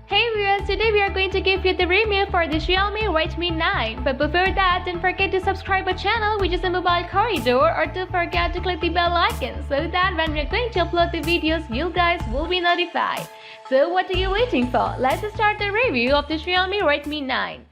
Hey viewers, today we are going to give you the review for the Xiaomi Redmi 9. But before that, don't forget to subscribe our channel, which is a mobile corridor, or don't forget to click the bell icon so that when we are going to upload the videos, you guys will be notified. So what are you waiting for? Let's start the review of the Xiaomi Redmi 9.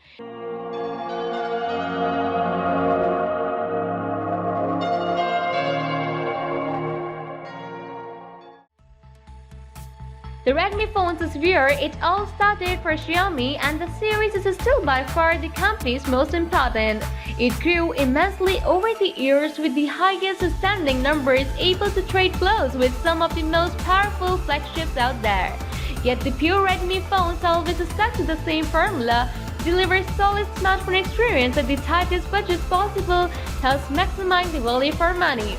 The Redmi phone's year, it all started for Xiaomi, and the series is still by far the company's most important. It grew immensely over the years with the highest standing numbers, able to trade blows with some of the most powerful flagships out there. Yet the pure Redmi phones always stuck to the same formula: deliver solid smartphone experience at the tightest budget possible, thus maximizing the value for money.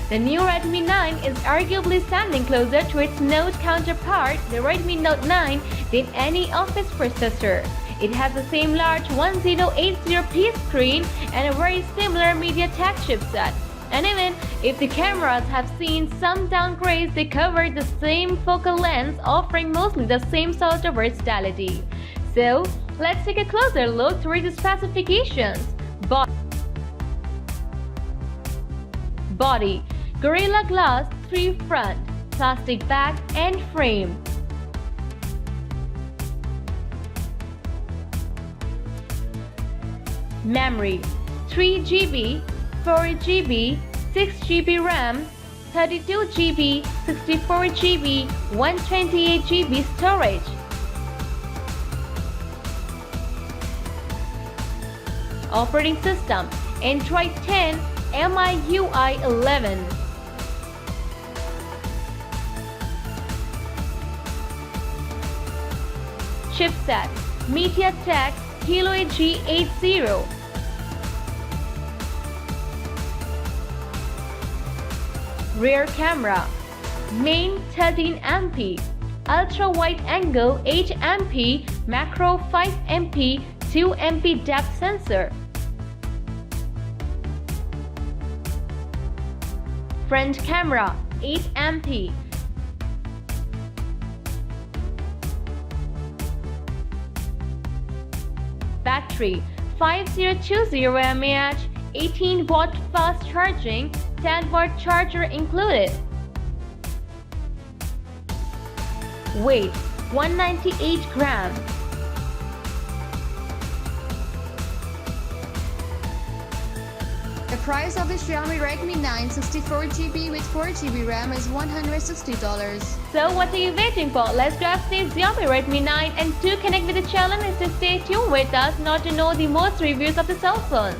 The new Redmi 9 is arguably standing closer to its Note counterpart, the Redmi Note 9, than any of its predecessor. It has the same large 1080p screen and a very similar MediaTek chipset. And even if the cameras have seen some downgrades, they cover the same focal length, offering mostly the same sort of versatility. So, let's take a closer look to read the specifications. Body: Gorilla Glass 3 front, plastic back and frame. Memory: 3GB, 4GB, 6GB RAM, 32GB, 64GB, 128GB storage. Operating system: Android 10, MIUI 11. Chipset: MediaTek Helio G80. Rear camera: main 13MP, ultra wide angle 8MP, macro 5MP, 2MP depth sensor. Front camera 8MP. Battery: 5020 mAh, 18-watt fast charging, 10-watt charger included. Weight: 198 grams. The price of the Xiaomi Redmi 9 64GB with 4GB RAM is $160. So what are you waiting for? Let's grab the Xiaomi Redmi 9 and to connect with the channel and to stay tuned with us not to know the most reviews of the cell phones.